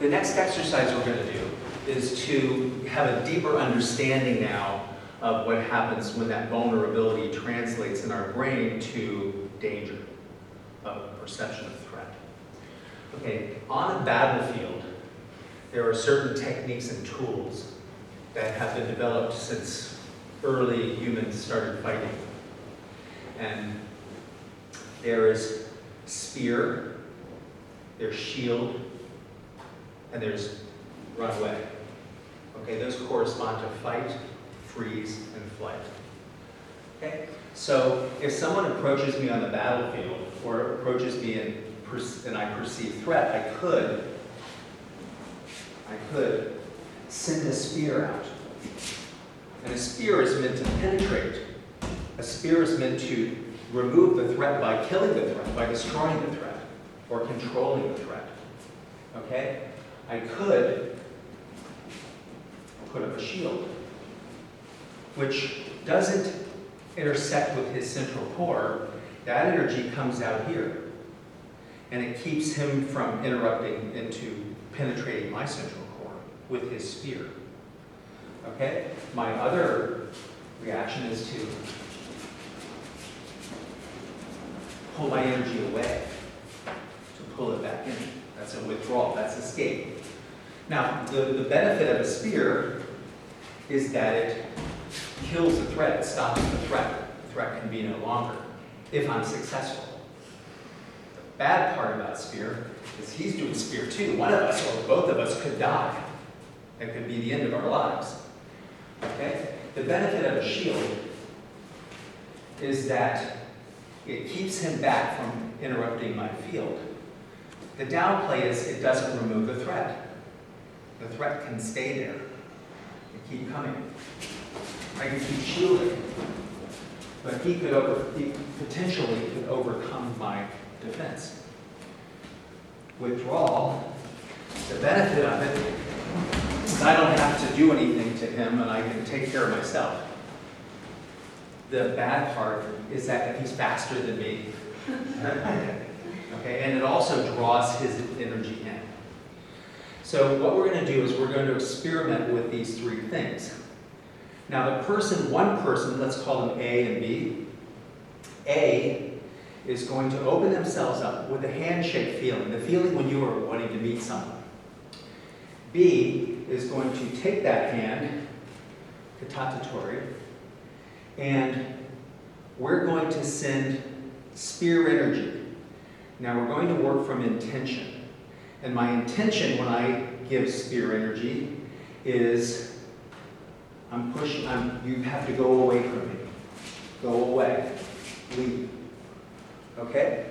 The next exercise we're going to do is to have a deeper understanding now of what happens when that vulnerability translates in our brain to danger, of perception of threat. Okay, on a battlefield, there are certain techniques and tools that have been developed since early humans started fighting. And there is spear, there's shield, and there's run away. Okay, those correspond to fight, freeze, and flight. Okay, so if someone approaches me on the battlefield or approaches me and I perceive threat, I could send a spear out. And a spear is meant to penetrate. A spear is meant to remove the threat by killing the threat, by destroying the threat, or controlling the threat. Okay? I could put up a shield, which doesn't intersect with his central core. That energy comes out here, and it keeps him from interrupting into penetrating my central core with his spear. Okay? My other reaction is to pull my energy away, to pull it back in. That's a withdrawal, that's escape. Now, the benefit of a spear is that it kills the threat, it stops the threat. The threat can be no longer, if I'm successful. The bad part about spear is he's doing spear too. One of us, or both of us, could die. It could be the end of our lives. Okay? The benefit of a shield is that it keeps him back from interrupting my field. The downplay is it doesn't remove the threat. The threat can stay there and keep coming. I can keep shielding, but he potentially could overcome my defense. Withdrawal, the benefit of it is I don't have to do anything to him and I can take care of myself. The bad part is that he's faster than me. Okay, and it also draws his energy in. So what we're going to do is we're going to experiment with these three things. Now one person, let's call them A and B. A is going to open themselves up with a handshake feeling, the feeling when you are wanting to meet someone. B is going to take that hand, katatatory, and we're going to send spear energy. Now we're going to work from intention. And my intention when I give spear energy is you have to go away from me. Go away. Leave. Okay?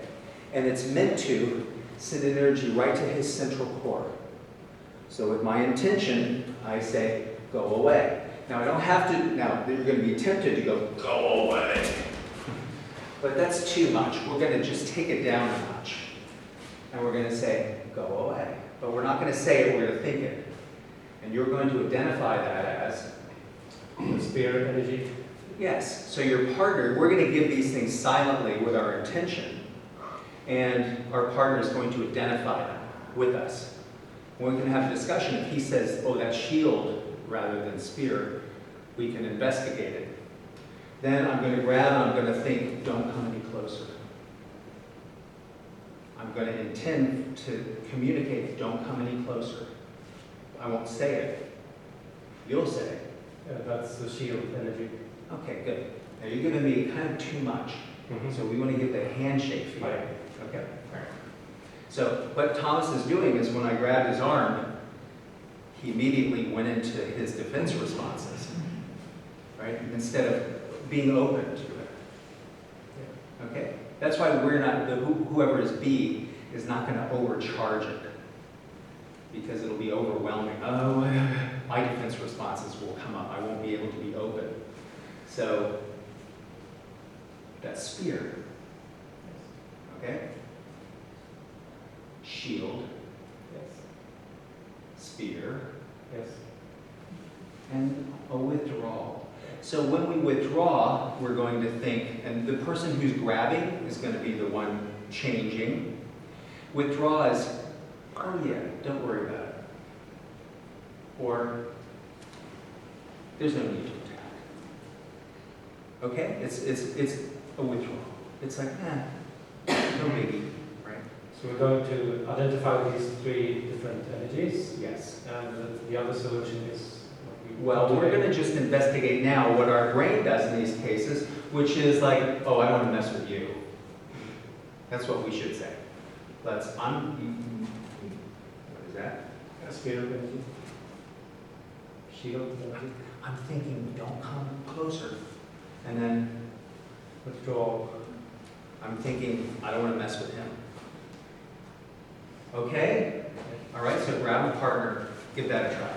And it's meant to send energy right to his central core. So with my intention, I say, go away. Now I don't have to, now you're going to be tempted to go away. But that's too much. We're going to just take it down a notch. And we're going to say, go away. But we're not going to say it, we're going to think it. And you're going to identify that as spirit energy. Yes. So your partner, we're going to give these things silently with our intention. And our partner is going to identify them with us. We can have a discussion. If he says, oh, that's shield rather than spear, we can investigate it. Then I'm going to grab and I'm going to think, don't come any closer. I'm going to intend to communicate, don't come any closer. I won't say it. You'll say it. Yeah, that's the shield energy. Okay, good. Now you're giving me kind of too much. So we want to get the handshake feeling. Right. Okay. Right. So what Thomas is doing is when I grabbed his arm, he immediately went into his defense responses. Right? Instead of being open to it. Okay? That's why we're not, whoever is B is not going to overcharge it. Because it'll be overwhelming. Oh, my defense responses will come up. I won't be able to be open. So, that's spear. Okay? Shield. Yes. Spear. Yes. And a withdrawal. So when we withdraw, we're going to think, and the person who's grabbing is going to be the one changing. Withdraw is, oh yeah, don't worry about it. or there's no need to attack. Okay? It's a withdrawal. It's like, no biggie, right? So we're going to identify these three different energies, Yes. and the other solution is what we Well, we're cultivate. going to just investigate now what our brain does in these cases, which is like, oh, I want to mess with you. That's what we should say. What is that? A sphere of energy. Shield energy. I'm thinking, don't come closer. And then Withdrawal. I'm thinking, I don't want to mess with him. Okay? All right, so grab a partner. Give that a try.